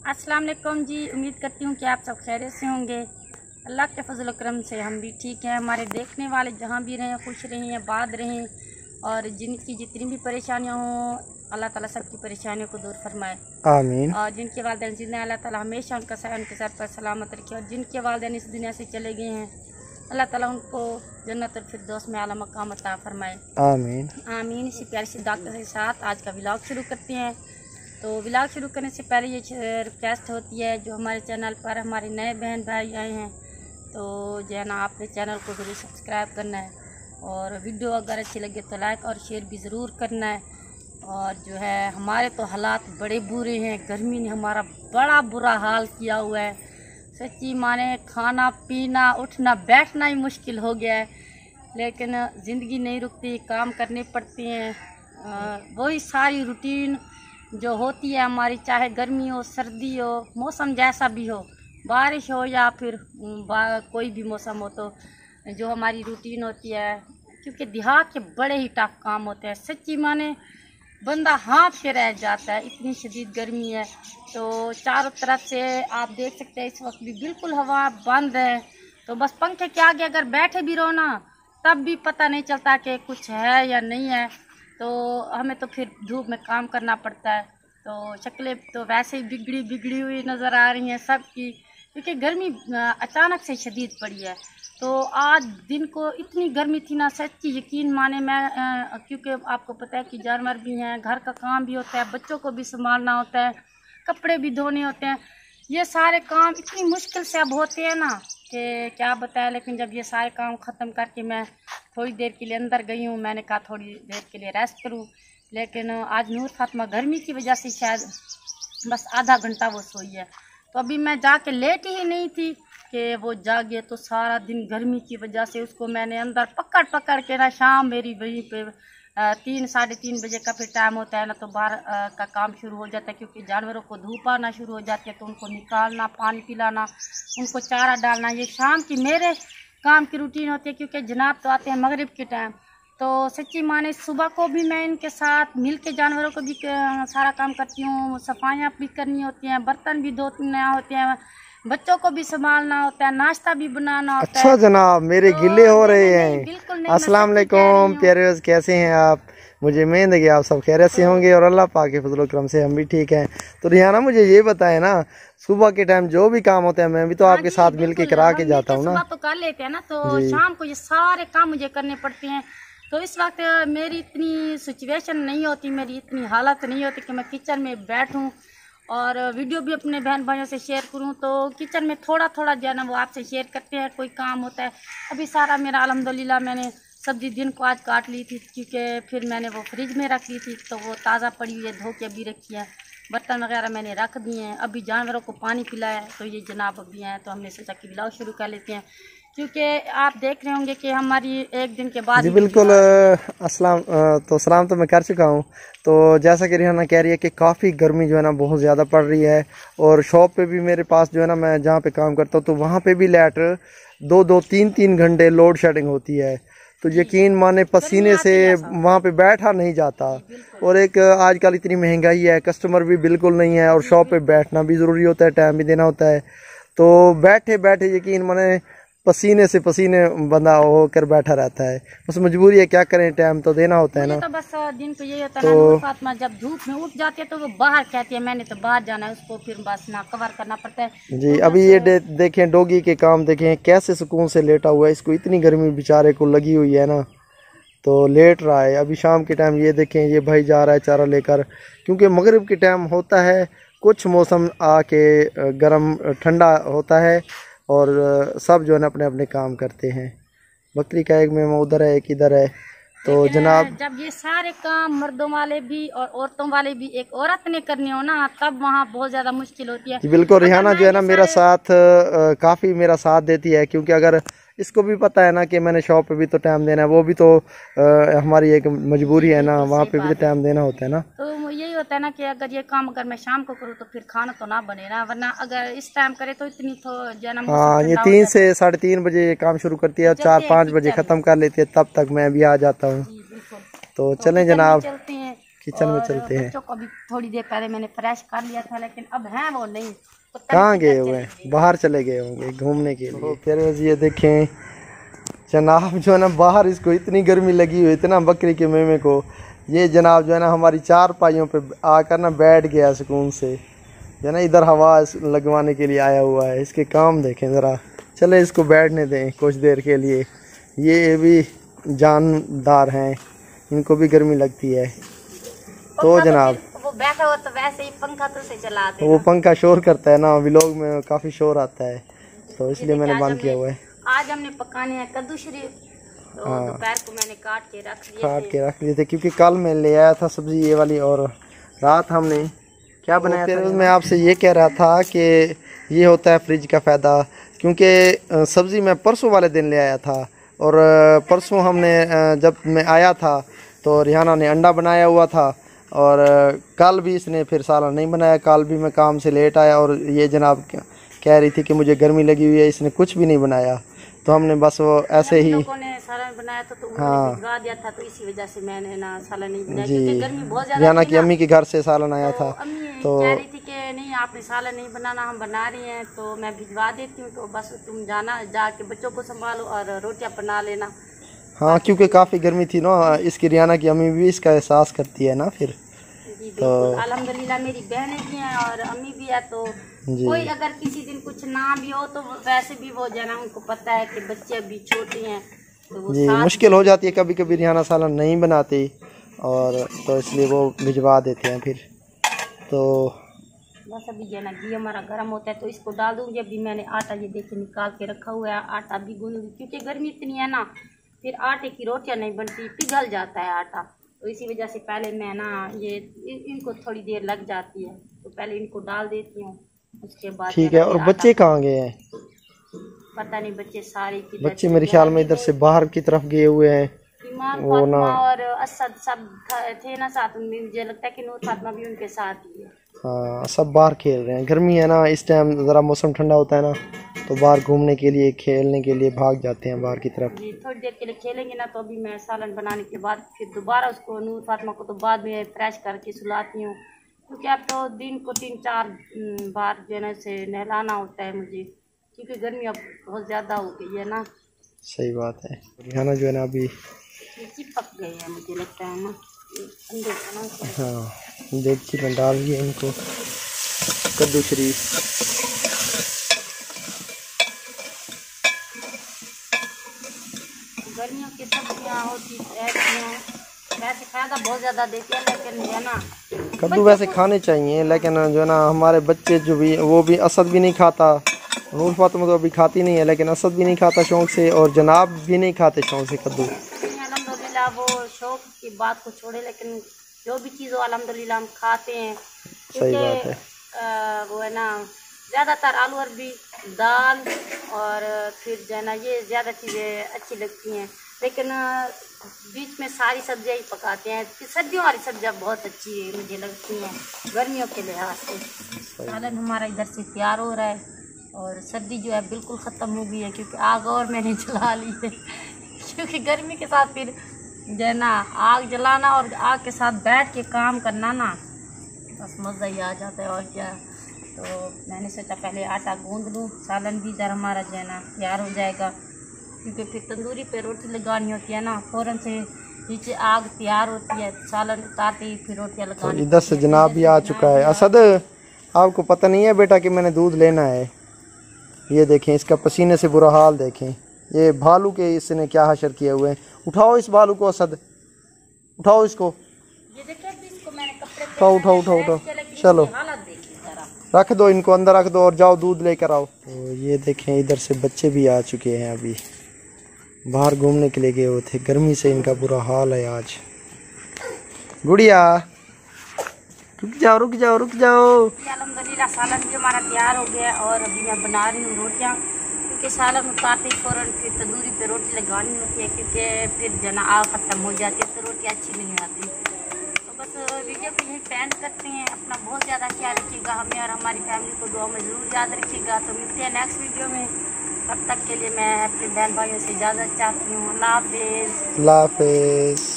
अस्सलाम वालेकुम जी। उम्मीद करती हूँ कि आप सब खैरियत से होंगे। अल्लाह के फजल करम से हम भी ठीक हैं। हमारे देखने वाले जहाँ भी रहें खुश रहें, आबाद रहें, और जिनकी जितनी भी परेशानियाँ हों अल्लाह ताला सबकी परेशानियों को दूर फरमाए, आमीन। और जिनके वालिदैन जिंदा अल्लाह ताला हमेशा उनके सर पर सलामत रखे, और जिनके वालिदैन इस दुनिया से चले गए हैं अल्लाह ताला उनको जन्नतुल फिरदौस में आला मकाम अता फरमाए, आमीन आमीन। इसी प्यारी सी दुआ के साथ आज का व्लॉग शुरू करते हैं। तो व्लॉग शुरू करने से पहले ये रिक्वेस्ट होती है, जो हमारे चैनल पर हमारे नए बहन भाई आए हैं तो जो है ना आपने चैनल को ज़रूर सब्सक्राइब करना है, और वीडियो अगर अच्छी लगे तो लाइक और शेयर भी ज़रूर करना है। और जो है हमारे तो हालात बड़े बुरे हैं, गर्मी ने हमारा बड़ा बुरा हाल किया हुआ है। सच्ची माने खाना पीना उठना बैठना ही मुश्किल हो गया है, लेकिन ज़िंदगी नहीं रुकती, काम करने पड़ते हैं। वही सारी रूटीन जो होती है हमारी, चाहे गर्मी हो सर्दी हो, मौसम जैसा भी हो, बारिश हो या फिर कोई भी मौसम हो, तो जो हमारी रूटीन होती है, क्योंकि देहात के बड़े ही टफ काम होते हैं। सच्ची माने बंदा हाँफ के रह जाता है, इतनी शदीद गर्मी है। तो चारों तरफ से आप देख सकते हैं इस वक्त भी बिल्कुल हवा बंद है, तो बस पंखे के आगे अगर बैठे भी रहो ना तब भी पता नहीं चलता कि कुछ है या नहीं है। तो हमें तो फिर धूप में काम करना पड़ता है। तो शक्लें तो वैसे ही बिगड़ी हुई नज़र आ रही हैं सबकी, क्योंकि गर्मी अचानक से शदीद पड़ी है। तो आज दिन को इतनी गर्मी थी ना, सच्ची यकीन माने मैं क्योंकि आपको पता है कि जानवर भी हैं, घर का काम भी होता है, बच्चों को भी संभालना होता है, कपड़े भी धोने होते हैं, ये सारे काम इतनी मुश्किल से अब होते हैं ना कि क्या बताया। लेकिन जब ये सारे काम ख़त्म करके मैं थोड़ी देर के लिए अंदर गई हूँ, मैंने कहा थोड़ी देर के लिए रेस्ट करूँ, लेकिन आज नूर फातिमा गर्मी की वजह से शायद बस आधा घंटा वो सोई है। तो अभी मैं जाके लेट ही नहीं थी कि वो जागे, तो सारा दिन गर्मी की वजह से उसको मैंने अंदर पकड़ के ना, शाम मेरी वहीं पे 3-3:30 बजे का फिर टाइम होता है ना, तो बाहर का काम शुरू हो जाता है, क्योंकि जानवरों को धूप आना शुरू हो जाती है, तो उनको निकालना, पानी पिलाना, उनको चारा डालना, ये शाम की मेरे काम की रूटीन होती है। क्योंकि जनाब तो आते हैं मगरिब के टाइम, तो सच्ची माने सुबह को भी मैं इनके साथ मिल के जानवरों को भी सारा काम करती हूँ, सफाइयाँ भी करनी होती हैं, बर्तन भी धोने होते हैं, बच्चों को भी संभालना होता है, नाश्ता भी बनाना होता है। अच्छा जनाब, मेरे गिले हो रहे हैं। अस्सलाम वालेकुम प्यारे, कैसे हैं आप? मुझे उम्मीद है कि आप सब खैरियत से होंगे, और अल्लाह पाक के फजल करम से हम भी ठीक हैं। तो रिहाना मुझे ये बताएं ना, सुबह के टाइम जो भी काम होते हैं मैं भी तो आपके साथ मिल के करा के जाता हूँ ना। तो कर लेते हैं ना, तो शाम को ये सारे काम मुझे करने पड़ते हैं। तो इस वक्त मेरी इतनी सिचुएशन नहीं होती, मेरी इतनी हालत नहीं होती कि मैं किचन में बैठूं और वीडियो भी अपने बहन भाइयों से शेयर करूं। तो किचन में थोड़ा जो है ना वो आपसे शेयर करते हैं, कोई काम होता है। अभी सारा मेरा अल्हम्दुलिल्लाह मैंने सब्जी दिन को आज काट ली थी, क्योंकि फिर मैंने वो फ्रिज में रख ली थी, तो वो ताज़ा पड़ी हुई है, धो के अभी रखी है। बर्तन वगैरह मैंने रख दिए हैं, अभी जानवरों को पानी पिलाया है, तो ये जनाब अभी हैं, तो हमने सोचा कि व्लॉग शुरू कर लेते हैं, क्योंकि आप देख रहे होंगे कि हमारी एक दिन के बाद जी बिल्कुल। सलाम तो मैं कर चुका हूँ। तो जैसा कि रिहाना कह रही है कि काफ़ी गर्मी जो है ना बहुत ज़्यादा पड़ रही है, और शॉप पे भी मेरे पास जो है ना, मैं जहाँ पे काम करता हूँ तो वहाँ पे भी लाइट 2-3 घंटे लोड शेडिंग होती है। तो यकीन माने पसीने से वहाँ पे बैठा नहीं जाता, और एक आजकल इतनी महंगाई है, कस्टमर भी बिल्कुल नहीं है, और शॉप पे बैठना भी ज़रूरी होता है, टाइम भी देना होता है। तो बैठे यकीन माने पसीने से पसीने बंदा होकर बैठा रहता है। बस मजबूरी है, क्या करें, टाइम तो देना होता है ना। तो बस दिन को यही होता है ना, फातिमा जब धूप में उठ जाती है तो वो बाहर कहती है मैंने तो बाहर जाना है, उसको फिर बस ना कवर करना पड़ता है। जी तो अभी ये देखें डॉगी के काम देखें, कैसे सुकून से लेटा हुआ है, इसको इतनी गर्मी बेचारे को लगी हुई है ना, तो लेट रहा है। अभी शाम के टाइम ये देखें, ये भाई जा रहा है चारा लेकर, क्योंकि मगरिब के टाइम होता है, कुछ मौसम आके गर्म ठंडा होता है, और सब जो है ना अपने अपने काम करते हैं। बकरी का एक मेमा उधर है, एक इधर है। तो जनाब जब ये सारे काम मर्दों वाले भी और औरतों वाले भी एक औरत ने करने हो ना, तब वहाँ बहुत ज़्यादा मुश्किल होती है। बिल्कुल। रिहाना जो है ना मेरा साथ काफ़ी मेरा साथ देती है, क्योंकि अगर इसको भी पता है ना कि मैंने शॉप पे भी तो टाइम देना है, वो भी तो हमारी एक मजबूरी है ना, वहाँ पे भी तो टाइम देना होता है ना। तो यही होता है ना कि अगर ये काम अगर मैं शाम को करूँ तो फिर खाना तो ना बने ना, वरना अगर इस टाइम करे तो इतनी तो जन्म। हाँ, ये 3 से 3:30 बजे काम शुरू करती है, और 4-5 बजे ख़त्म कर लेती है, तब तक मैं भी आ जाता हूँ। तो चलें जनाब, किचन में चलते हैं। बच्चों को भी थोड़ी देर पहले मैंने फ्रेश कर लिया था, लेकिन अब है वो नहीं। कहाँ गए हुए हैं? बाहर चले गए होंगे घूमने के लिए। फिर ये देखें जनाब जो है ना, बाहर इसको इतनी गर्मी लगी हुई, इतना बकरी के मेमे को, ये जनाब जो है ना हमारी चार पाइयों पे आकर ना बैठ गया सुकून से, जो है ना इधर हवा लगवाने के लिए आया हुआ है। इसके काम देखें ज़रा। चले इसको बैठने दें कुछ देर के लिए। ये भी जानदार हैं, इनको भी गर्मी लगती है। तो जनाब वो बैठा हुआ तो वैसे ही पंखा तो से चलाते हैं। वो पंखा शोर करता है ना, व्लॉग में काफ़ी शोर आता है, तो इसलिए मैंने बंद किया हुआ है। आज हमने पकाने हैं कद्दू शरीफ, तो दोपहर को मैंने काट के रख दिए थे क्योंकि कल मैं ले आया था सब्जी ये वाली, और रात हमने क्या बनाया था। मैं आपसे ये कह रहा था कि ये होता है फ्रिज का फ़ायदा, क्योंकि सब्ज़ी मैं परसों वाले दिन ले आया था, और परसों हमने जब मैं आया था तो रिहाना ने अंडा बनाया हुआ था, और कल भी इसने फिर सालन नहीं बनाया। कल भी मैं काम से लेट आया और ये जनाब कह रही थी कि मुझे गर्मी लगी हुई है, इसने कुछ भी नहीं बनाया। तो हमने बस वो ऐसे ही सालन बनाया था, तो भिजवा दिया था, तो इसी वजह से मैंने ना सालन नहीं बनाया, जी। क्योंकि गर्मी बहुत ज़्यादा रिहाना की अम्मी के घर से सालन आया था, तो कह रही थी कि नहीं आपने सालन नहीं बनाना, हम बना रही हैं, तो मैं भिजवा देती हूँ, तो बस तुम जाना, जाके बच्चों को संभालो और रोटियाँ बना लेना। हाँ, क्योंकि काफ़ी गर्मी थी ना, इसकी रिहाना की अम्मी भी इसका एहसास करती है ना फिर। तो अल्हम्दुलिल्लाह मेरी बहनें भी हैं और अम्मी भी है, तो कोई अगर किसी दिन कुछ ना भी हो तो वैसे भी वो जो है ना उनको पता है कि बच्चे अभी छोटे हैं, तो वो जी मुश्किल हो जाती है कभी कभी, रिहाना सालन नहीं बनाती, और तो इसलिए वो भिजवा देते हैं फिर। तो बस अभी जो है ना घी हमारा गर्म होता है तो इसको डाल दूँगी। अभी मैंने आटा ये देखिए निकाल के रखा हुआ है, आटा भी गूंदूंगी, क्योंकि गर्मी इतनी है ना, फिर आटे की रोटियाँ नहीं बनती, पिघल जाता है आटा, तो इसी वजह से पहले मैं ना ये इनको थोड़ी देर लग जाती है, तो पहले इनको डाल देती हूँ, उसके बाद ठीक है। और बच्चे कहाँ गए हैं? पता नहीं, बच्चे सारे की बच्चे मेरे ख्याल में इधर से बाहर की तरफ गए हुए हैं। वो ना और असद सब थे ना साथ में, मुझे लगता है कि नूर फातिमा भी उनके साथ ही है। हाँ, सब बाहर खेल रहे हैं। गर्मी है ना, इस टाइम ज़रा मौसम ठंडा होता है ना, तो बाहर घूमने के लिए खेलने के लिए भाग जाते हैं बाहर की तरफ। जी थोड़ी देर के लिए खेलेंगे ना, तो अभी मैं सालन बनाने के बाद फिर दोबारा उसको नूर फातिमा को तो बाद में फ्रेश करके सुलाती हूँ, क्योंकि अब तो दिन को 3-4 बार जो है ना से नहलाना होता है मुझे, क्योंकि गर्मी अब बहुत ज़्यादा हो गई है ना। सही बात है। रिहाना जो है ना अभी चिपक गए हैं मुझे लगता है ना अंडे का ना। हाँ, देख में डाल दिए इनको कद्दू शरीफ। गर्मियों की सब्जियाँ होती हैं, वैसे फ़ायदा बहुत ज़्यादा देती है, लेकिन है ना कद्दू वैसे खाने चाहिए, लेकिन जो है ना हमारे बच्चे जो भी वो भी, असद भी नहीं खाता, नूर फातिमा तो अभी खाती नहीं है, लेकिन असद भी नहीं खाता शौक से, और जनाब भी नहीं खाते शौक से कद्दू। अल्हम्दुलिल्लाह वो शौक की बात को छोड़े, लेकिन जो भी चीज़ हो अल्हम्दुलिल्लाह हम खाते हैं। सही बात है। वो है ना ज़्यादातर आलू अरबी दाल और फिर जो है ना ये ज़्यादा चीज़ें अच्छी लगती हैं, लेकिन बीच में सारी सब्जियां ही पकाते हैं। सर्दियों वाली सब्जियां बहुत अच्छी है मुझे लगती हैं गर्मियों के लिहाज से। सालन हमारा इधर से तैयार हो रहा है, और सर्दी जो है बिल्कुल ख़त्म हो गई है, क्योंकि आग और मैंने जला ली है क्योंकि गर्मी के साथ फिर जो है ना आग जलाना और आग के साथ बैठ के काम करना ना बस मज़ा ही आ जाता है, और क्या। तो मैंने सोचा पहले आटा गूंद लूँ, सालन भी इधर हमारा जो है ना तैयार हो जाएगा, क्योंकि फिर तंदूरी पे रोटी लगानी होती है ना, फ़ौरन से नीचे आग तैयार होती है, सालन उतारते ही फिर रोटियाँ लगानी। इधर से जनाब भी आ चुका है। असद, आपको पता नहीं है बेटा कि मैंने दूध लेना है? ये देखें, इसका पसीने से बुरा हाल देखें। ये भालू के इसने क्या हशर किए हुए हैं। उठाओ इस भालू को असद, उठाओ इसको, ये देखिए इसको मैंने कपड़े उठाओ उठाओ उठाओ, चलो रख दो इनको, अंदर रख दो और जाओ दूध लेकर आओ। तो ये देखें इधर से बच्चे भी आ चुके हैं, अभी बाहर घूमने के लिए गए हुए थे, गर्मी से इनका बुरा हाल है आज। गुड़िया रुक जाओ रुक जाओ रुक जाओ। अल्हम्दुलिल्लाह सालन भी हमारा तैयार हो गया, और अभी मैं बना रही हूँ रोटियाँ, क्योंकि सालन उतारते ही फ़ौरन फिर तंदूरी पे रोटी लगानी होती है, क्योंकि फिर जना आग ख़त्म हो जाती है तो रोटी अच्छी नहीं आती। तो बस वीडियो को यहीं पेंड करते हैं। अपना बहुत ज़्यादा ख्याल रखिएगा, हमें और हमारी फैमिली को दुआ में ज़रूर याद रखिएगा। तो मिलते हैं नेक्स्ट वीडियो में, तब तक के लिए मैं अपने बहन भाइयों से इजाज़त चाहती हूँ। अल्लाह हाफिज़। अल्लाह हाफिज़।